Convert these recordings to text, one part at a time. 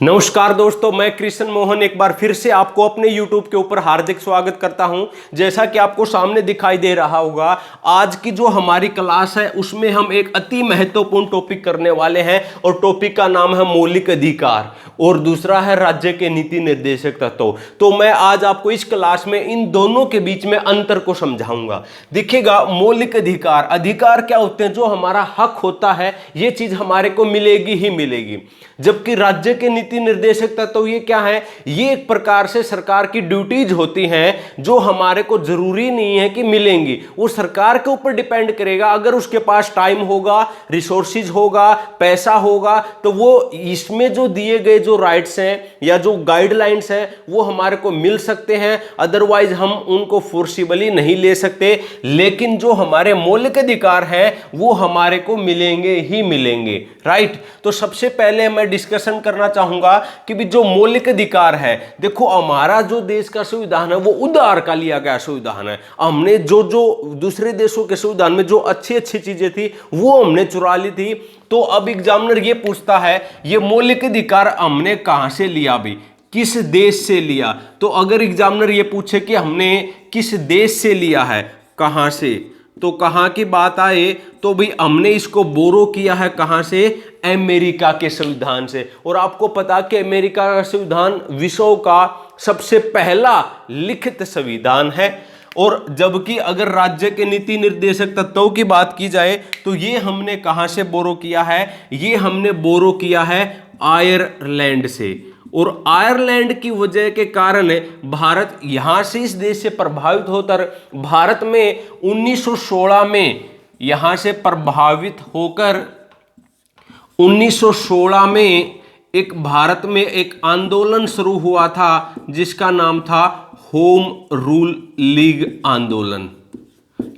नमस्कार दोस्तों, मैं कृष्ण मोहन एक बार फिर से आपको अपने YouTube के ऊपर हार्दिक स्वागत करता हूं। जैसा कि आपको सामने दिखाई दे रहा होगा, आज की जो हमारी क्लास है उसमें हम एक अति महत्वपूर्ण टॉपिक करने वाले हैं और टॉपिक का नाम है मौलिक अधिकार और दूसरा है राज्य के नीति निर्देशक तत्व। तो मैं आज आपको इस क्लास में इन दोनों के बीच में अंतर को समझाऊंगा। देखिएगा, मौलिक अधिकार अधिकार क्या होते हैं? जो हमारा हक होता है ये चीज हमारे को मिलेगी ही मिलेगी, जबकि राज्य के नीति निर्देशक तत्व ये क्या है? ये एक प्रकार से सरकार की ड्यूटीज होती हैं जो हमारे को जरूरी नहीं है कि मिलेंगी, वो सरकार के ऊपर डिपेंड करेगा। अगर उसके पास टाइम होगा, रिसोर्सेज होगा, पैसा होगा, तो वो इसमें जो दिए गए जो राइट्स हैं या जो गाइडलाइंस हैं वो हमारे को मिल सकते हैं, अदरवाइज हम उनको फोर्सिबली नहीं ले सकते। लेकिन जो हमारे मौलिक अधिकार हैं वो हमारे को मिलेंगे ही मिलेंगे, राइट। तो सबसे पहले मैं डिस्कशन करना चाहूंगा कि भी जो मौलिक अधिकार है, देखो हमारा जो देश का संविधान है वो उदार का लिया गया संविधान है। हमने जो दूसरे देशों के संविधान में जो अच्छी अच्छी चीजें थी वो हमने चुरा ली थी। तो अब एग्जामिनर ये पूछता है ये मौलिक अधिकार हमने कहां से लिया भी, किस देश से लिया? तो अगर एग्जामिनर ये पूछे कि हमने किस देश से लिया है, कहां से, तो कहां की बात आए तो भाई हमने इसको बोरो किया है कहां से? अमेरिका के संविधान से। और आपको पता कि अमेरिका का संविधान विश्व का सबसे पहला लिखित संविधान है। और जबकि अगर राज्य के नीति निर्देशक तत्वों की बात की जाए तो ये हमने कहां से बोरो किया है? ये हमने बोरो किया है आयरलैंड से। और आयरलैंड की वजह के कारण भारत यहां से इस देश से प्रभावित होकर भारत में 1916 में यहां से प्रभावित होकर 1916 में एक भारत में एक आंदोलन शुरू हुआ था जिसका नाम था होम रूल लीग आंदोलन।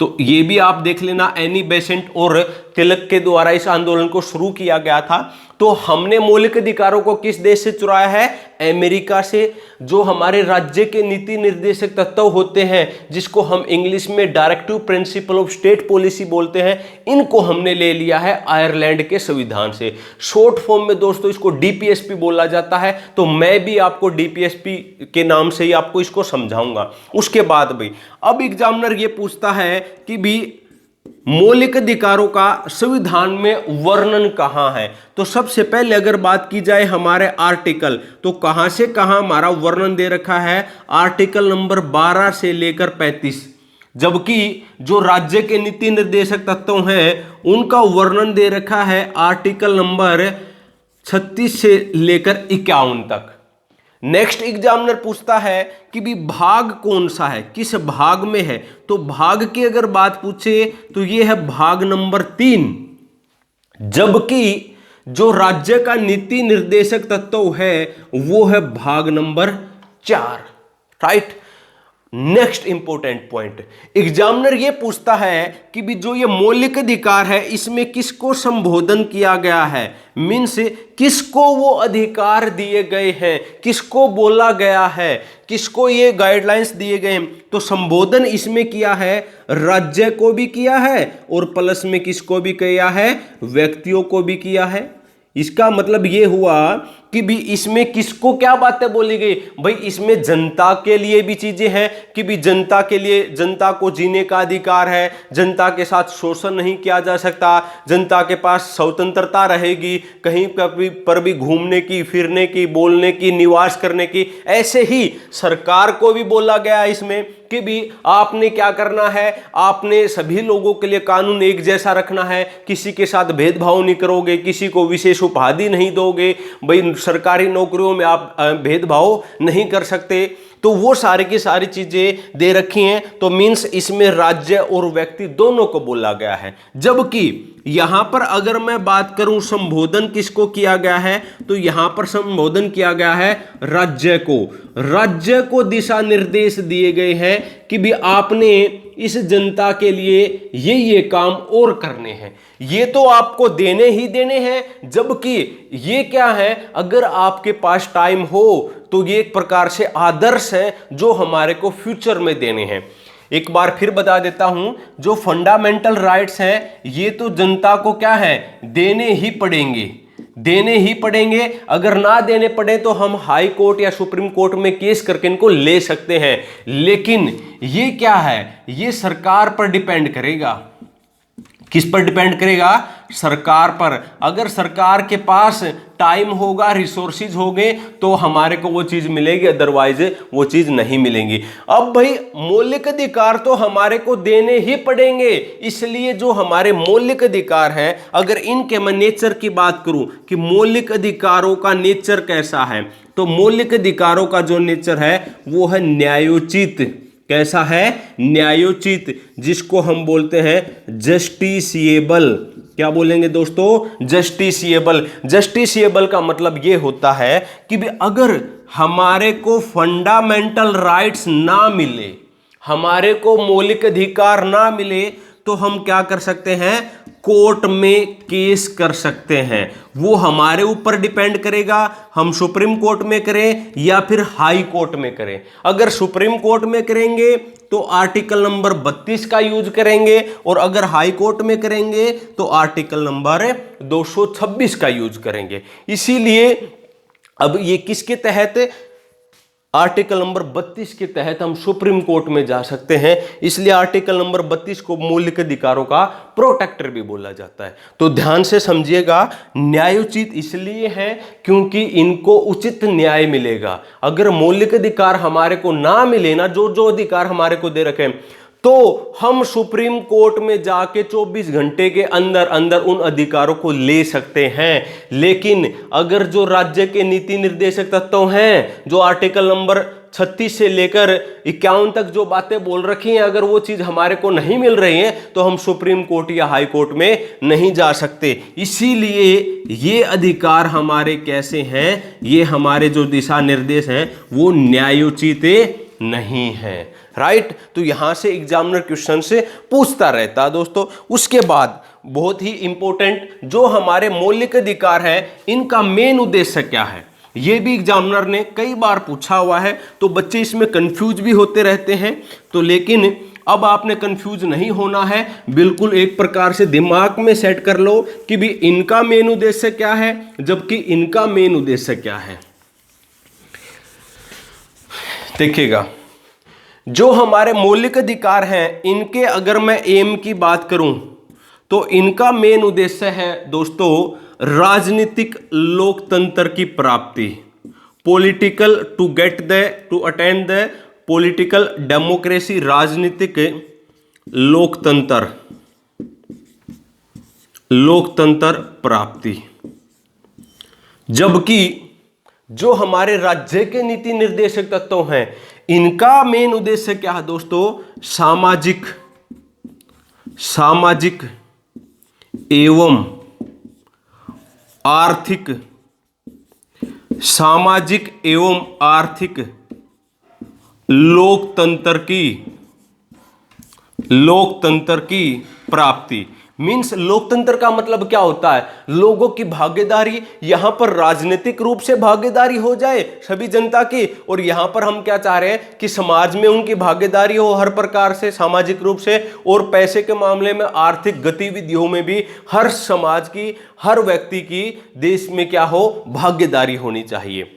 तो ये भी आप देख लेना, एनी बेसेंट और तिलक के द्वारा इस आंदोलन को शुरू किया गया था। तो हमने मौलिक अधिकारों को किस देश से चुराया है? अमेरिका से। जो हमारे राज्य के नीति निर्देशक तत्व होते हैं जिसको हम इंग्लिश में directive principle of state policy बोलते हैं, इनको हमने ले लिया है आयरलैंड के संविधान से। शॉर्ट फॉर्म में दोस्तों इसको डीपीएसपी बोला जाता है। तो मैं भी आपको डीपीएसपी के नाम से ही आपको इसको समझाऊंगा। उसके बाद भाई अब एग्जामिनर ये पूछता है कि भी मौलिक अधिकारों का संविधान में वर्णन कहां है? तो सबसे पहले अगर बात की जाए हमारे आर्टिकल, तो कहां से कहां हमारा वर्णन दे रखा है? आर्टिकल नंबर 12 से लेकर 35। जबकि जो राज्य के नीति निर्देशक तत्व हैं उनका वर्णन दे रखा है आर्टिकल नंबर 36 से लेकर 51 तक। नेक्स्ट एग्जामिनर पूछता है कि भी भाग कौन सा है, किस भाग में है? तो भाग की अगर बात पूछे तो यह है भाग नंबर 3। जबकि जो राज्य का नीति निर्देशक तत्व है वो है भाग number 4, right. Next important point, examiner ये पूछता है कि भी जो ये मौलिक अधिकार है इसमें किसको संबोधन किया गया है? मीन्स किसको वो अधिकार दिए गए हैं, किसको बोला गया है, किसको ये गाइडलाइंस दिए गए हैं? तो संबोधन इसमें किया है राज्य को भी किया है और प्लस में किसको भी किया है? व्यक्तियों को भी किया है। इसका मतलब ये हुआ कि भी इसमें किसको क्या बातें बोली गई? भाई इसमें जनता के लिए भी चीजें हैं कि भी जनता के लिए, जनता को जीने का अधिकार है, जनता के साथ शोषण नहीं किया जा सकता, जनता के पास स्वतंत्रता रहेगी, कहीं पर भी घूमने की, फिरने की, बोलने की, निवास करने की। ऐसे ही सरकार को भी बोला गया इसमें कि भी आपने क्या करना है, आपने सभी लोगों के लिए कानून एक जैसा रखना है, किसी के साथ भेदभाव नहीं करोगे, किसी को विशेष उपाधि नहीं दोगे, भाई सरकारी नौकरियों में आप भेदभाव नहीं कर सकते। तो वो सारी की सारी चीजें दे रखी हैं। तो मीन्स इसमें राज्य और व्यक्ति दोनों को बोला गया है। जबकि यहां पर अगर मैं बात करूं संबोधन किसको किया गया है, तो यहां पर संबोधन किया गया है राज्य को। राज्य को दिशा निर्देश दिए गए हैं कि भी आपने इस जनता के लिए ये काम और करने हैं, ये तो आपको देने ही देने हैं। जबकि ये क्या है, अगर आपके पास टाइम हो तो ये एक प्रकार से आदर्श है जो हमारे को फ्यूचर में देने हैं। एक बार फिर बता देता हूं, जो फंडामेंटल राइट्स हैं ये तो जनता को क्या है, देने ही पड़ेंगे। देने ही पड़ेंगे, अगर ना देने पड़े तो हम हाई कोर्ट या सुप्रीम कोर्ट में केस करके इनको ले सकते हैं। लेकिन ये क्या है, ये सरकार पर डिपेंड करेगा। किस पर डिपेंड करेगा? सरकार पर। अगर सरकार के पास टाइम होगा, रिसोर्सेज होंगे तो हमारे को वो चीज मिलेगी, अदरवाइज वो चीज नहीं मिलेंगी। अब भाई मौलिक अधिकार तो हमारे को देने ही पड़ेंगे, इसलिए जो हमारे मौलिक अधिकार हैं, अगर इनके मैं नेचर की बात करूं कि मौलिक अधिकारों का नेचर कैसा है, तो मौलिक अधिकारों का जो नेचर है वो है न्यायोचित। कैसा है? न्यायोचित, जिसको हम बोलते हैं जस्टिसिएबल। क्या बोलेंगे दोस्तों? जस्टिसिएबल। जस्टिसिएबल का मतलब ये होता है कि भी अगर हमारे को फंडामेंटल राइट्स ना मिले, हमारे को मौलिक अधिकार ना मिले, तो हम क्या कर सकते हैं? कोर्ट में केस कर सकते हैं। वो हमारे ऊपर डिपेंड करेगा, हम सुप्रीम कोर्ट में करें या फिर हाई कोर्ट में करें। अगर सुप्रीम कोर्ट में करेंगे तो आर्टिकल नंबर 32 का यूज करेंगे, और अगर हाई कोर्ट में करेंगे तो आर्टिकल नंबर 226 का यूज करेंगे। इसीलिए अब ये किसके तहत? आर्टिकल नंबर 32 के तहत हम सुप्रीम कोर्ट में जा सकते हैं। इसलिए आर्टिकल नंबर 32 को मौलिक अधिकारों का प्रोटेक्टर भी बोला जाता है। तो ध्यान से समझिएगा, न्यायोचित इसलिए है क्योंकि इनको उचित न्याय मिलेगा। अगर मौलिक अधिकार हमारे को ना मिले ना, जो जो अधिकार हमारे को दे रखे, तो हम सुप्रीम कोर्ट में जाके 24 घंटे के अंदर अंदर उन अधिकारों को ले सकते हैं। लेकिन अगर जो राज्य के नीति निर्देशक तत्व हैं, जो आर्टिकल नंबर 36 से लेकर 51 तक जो बातें बोल रखी हैं, अगर वो चीज हमारे को नहीं मिल रही है तो हम सुप्रीम कोर्ट या हाई कोर्ट में नहीं जा सकते। इसीलिए ये अधिकार हमारे कैसे हैं? ये हमारे जो दिशा निर्देश हैं वो न्यायोचित नहीं है। राइट? तो यहां से एग्जामिनर क्वेश्चन से पूछता रहता है दोस्तों। उसके बाद बहुत ही इंपॉर्टेंट, जो हमारे मौलिक अधिकार हैं, इनका मेन उद्देश्य क्या है, ये भी एग्जामिनर ने कई बार पूछा हुआ है। तो बच्चे इसमें कंफ्यूज भी होते रहते हैं। तो लेकिन अब आपने कंफ्यूज नहीं होना है, बिल्कुल एक प्रकार से दिमाग में सेट कर लो कि भी इनका मेन उद्देश्य क्या है, जबकि इनका मेन उद्देश्य क्या है। देखिएगा, जो हमारे मौलिक अधिकार हैं, इनके अगर मैं एम की बात करूं तो इनका मेन उद्देश्य है दोस्तों राजनीतिक लोकतंत्र की प्राप्ति। Political to attend the political democracy, राजनीतिक लोकतंत्र प्राप्ति। जबकि जो हमारे राज्य के नीति निर्देशक तत्व हैं, इनका मेन उद्देश्य क्या है दोस्तों? सामाजिक एवं आर्थिक लोकतंत्र की प्राप्ति। मीन्स लोकतंत्र का मतलब क्या होता है? लोगों की भागीदारी, यहां पर राजनीतिक रूप से भागीदारी हो जाए सभी जनता की, और यहां पर हम क्या चाह रहे हैं कि समाज में उनकी भागीदारी हो हर प्रकार से, सामाजिक रूप से, और पैसे के मामले में, आर्थिक गतिविधियों में भी हर समाज की, हर व्यक्ति की देश में क्या हो, भागीदारी होनी चाहिए।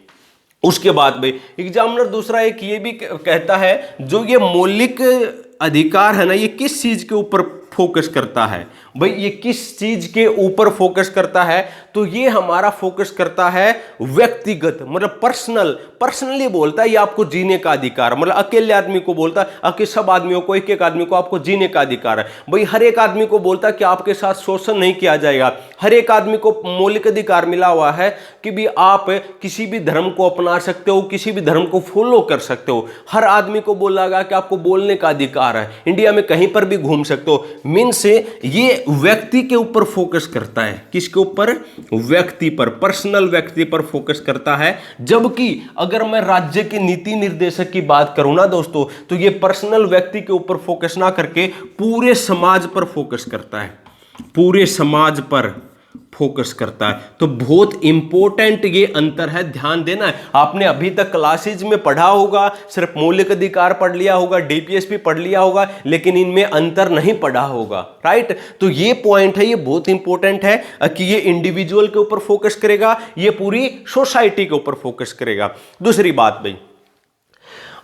उसके बाद भाई एग्जामिनर दूसरा एक ये भी कहता है, जो ये मौलिक अधिकार है ना, ये किस चीज के ऊपर फोकस करता है? भाई ये किस चीज के ऊपर फोकस करता है? तो ये हमारा फोकस करता है व्यक्तिगत, मतलब पर्सनली बोलता है ये आपको जीने का अधिकार, मतलब अकेले आदमी को बोलता है कि सब आदमियों को, एक एक आदमी को आपको जीने का अधिकार है। भाई हर एक आदमी को बोलता है कि आपके साथ शोषण नहीं किया जाएगा। हर एक आदमी को मौलिक अधिकार मिला हुआ है कि भी आप किसी भी धर्म को अपना सकते हो, किसी भी धर्म को फॉलो कर सकते हो। हर आदमी को बोला गया कि आपको बोलने का अधिकार है, इंडिया में कहीं पर भी घूम सकते हो। मीन्स ये व्यक्ति के ऊपर फोकस करता है। किसके ऊपर? व्यक्ति पर, पर्सनल व्यक्ति पर फोकस करता है। जबकि अगर मैं राज्य के नीति निर्देशक की बात करूं ना दोस्तों, तो ये पर्सनल व्यक्ति के ऊपर फोकस ना करके पूरे समाज पर फोकस करता है। पूरे समाज पर फोकस करता है। तो बहुत इंपॉर्टेंट ये अंतर है, ध्यान देना है। आपने अभी तक क्लासेज में पढ़ा होगा, सिर्फ मौलिक अधिकार पढ़ लिया होगा, डीपीएसपी पढ़ लिया होगा, लेकिन इनमें अंतर नहीं पढ़ा होगा, राइट। तो ये पॉइंट है, ये बहुत इंपॉर्टेंट है कि ये इंडिविजुअल के ऊपर फोकस करेगा, ये पूरी सोसाइटी के ऊपर फोकस करेगा। दूसरी बात भाई,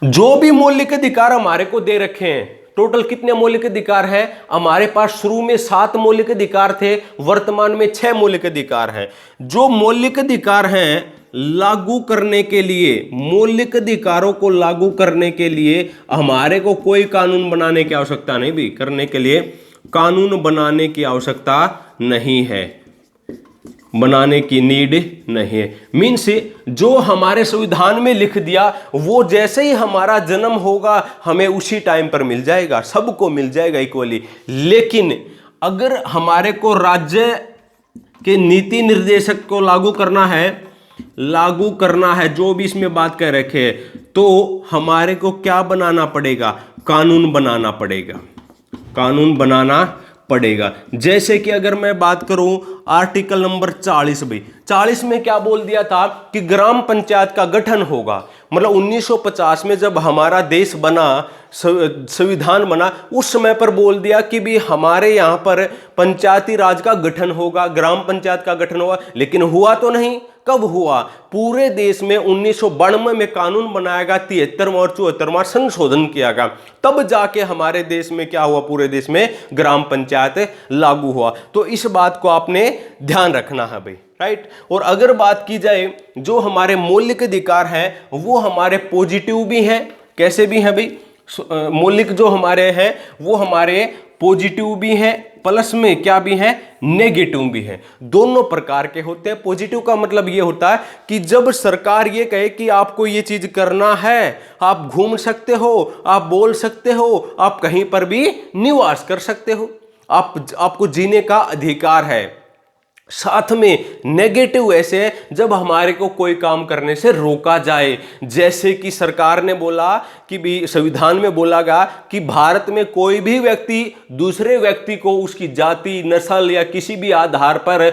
जो भी मौलिक अधिकार हमारे को दे रखे हैं, टोटल कितने मौलिक अधिकार है हमारे पास? शुरू में 7 मौलिक अधिकार थे, वर्तमान में 6 मौलिक अधिकार हैं। जो मौलिक अधिकार हैं लागू करने के लिए, मौलिक अधिकारों को लागू करने के लिए हमारे को कोई कानून बनाने की आवश्यकता नहीं भी, करने के लिए कानून बनाने की आवश्यकता नहीं है, बनाने की नीड नहीं है। मीन्स जो हमारे संविधान में लिख दिया वो जैसे ही हमारा जन्म होगा हमें उसी टाइम पर मिल जाएगा, सबको मिल जाएगा इक्वली। लेकिन अगर हमारे को राज्य के नीति निर्देशक को लागू करना है, जो भी इसमें बात कर रखे, तो हमारे को क्या बनाना पड़ेगा? कानून बनाना पड़ेगा, कानून बनाना पड़ेगा। जैसे कि अगर मैं बात करूं आर्टिकल नंबर 40 भाई, 40 में क्या बोल दिया था कि ग्राम पंचायत का गठन होगा। मतलब 1950 में जब हमारा देश बना, संविधान बना, उस समय पर बोल दिया कि भी हमारे यहाँ पर पंचायती राज का गठन होगा, ग्राम पंचायत का गठन होगा। लेकिन हुआ तो नहीं। कब हुआ? पूरे देश में 1992 में कानून बनाया गया, 73वां और 74वां संशोधन किया गया, तब जाके हमारे देश में क्या हुआ? पूरे देश में ग्राम पंचायत लागू हुआ। तो इस बात को आपने ध्यान रखना है भाई, राइट। और अगर बात की जाए जो हमारे मौलिक अधिकार हैं वो हमारे पॉजिटिव भी हैं, कैसे भी हैं भाई? मौलिक जो हमारे हैं वो हमारे पॉजिटिव भी हैं, प्लस में क्या भी है? नेगेटिव भी है। दोनों प्रकार के होते हैं। पॉजिटिव का मतलब ये होता है कि जब सरकार ये कहे कि आपको ये चीज करना है, आप घूम सकते हो, आप बोल सकते हो, आप कहीं पर भी निवास कर सकते हो, आपको जीने का अधिकार है। साथ में नेगेटिव ऐसे है जब हमारे को कोई काम करने से रोका जाए। जैसे कि सरकार ने बोला कि भी संविधान में बोला गया कि भारत में कोई भी व्यक्ति दूसरे व्यक्ति को उसकी जाति, नस्ल या किसी भी आधार पर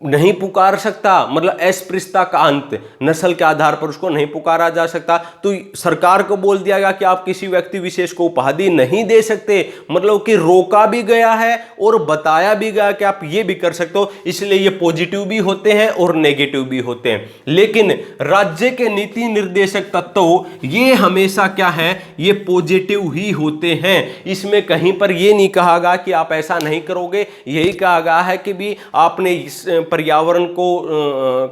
नहीं पुकार सकता। मतलब अस्पृश्यता का अंत, नस्ल के आधार पर उसको नहीं पुकारा जा सकता। तो सरकार को बोल दिया गया कि आप किसी व्यक्ति विशेष को उपाधि नहीं दे सकते। मतलब कि रोका भी गया है और बताया भी गया कि आप ये भी कर सकते हो। इसलिए ये पॉजिटिव भी होते हैं और नेगेटिव भी होते हैं। लेकिन राज्य के नीति निर्देशक तत्व ये हमेशा क्या है? ये पॉजिटिव ही होते हैं। इसमें कहीं पर ये नहीं कहा गया कि आप ऐसा नहीं करोगे। यही कहा गया है कि भी आपने पर्यावरण को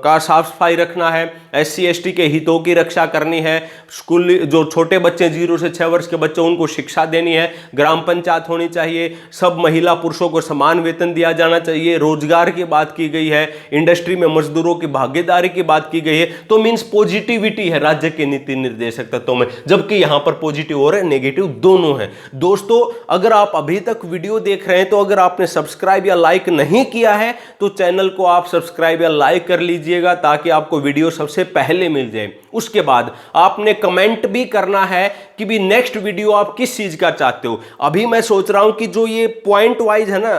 का साफ सफाई रखना है, SC ST के हितों की रक्षा करनी है, स्कूल जो छोटे बच्चे 0 से 6 वर्ष के बच्चे उनको शिक्षा देनी है, ग्राम पंचायत होनी चाहिए, सब महिला पुरुषों को समान वेतन दिया जाना चाहिए, रोजगार की बात की गई है, इंडस्ट्री में मजदूरों की भागीदारी की बात की गई है। तो मीन्स पॉजिटिविटी है राज्य के नीति निर्देशक तत्वों में, जबकि यहां पर पॉजिटिव और नेगेटिव दोनों है। दोस्तों अगर आप अभी तक वीडियो देख रहे हैं तो अगर आपने सब्सक्राइब या लाइक नहीं किया है तो चैनल को आप सब्सक्राइब या लाइक कर लीजिएगा ताकि आपको वीडियो सबसे पहले मिल जाए। उसके बाद आपने कमेंट भी करना है कि भी नेक्स्ट वीडियो आप किस चीज का चाहते हो। अभी मैं सोच रहा हूं कि जो ये पॉइंट वाइज है ना,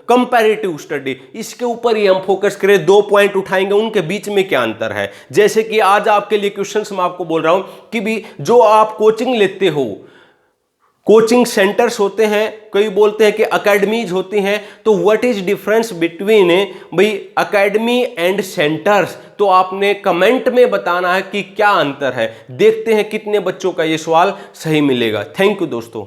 कंपैरेटिव स्टडी, इसके ऊपर ही हम फोकस करें। 2 पॉइंट उठाएंगे, उनके बीच में क्या अंतर है। जैसे कि आज आपके लिए क्वेश्चंस मैं आपको बोल रहा हूं कि भी जो आप कोचिंग लेते हो, कोचिंग सेंटर्स होते हैं, कई बोलते हैं कि अकेडमीज होती हैं, तो व्हाट इज डिफरेंस बिटवीन भाई अकेडमी एंड सेंटर्स? तो आपने कमेंट में बताना है कि क्या अंतर है। देखते हैं कितने बच्चों का ये सवाल सही मिलेगा। थैंक यू दोस्तों।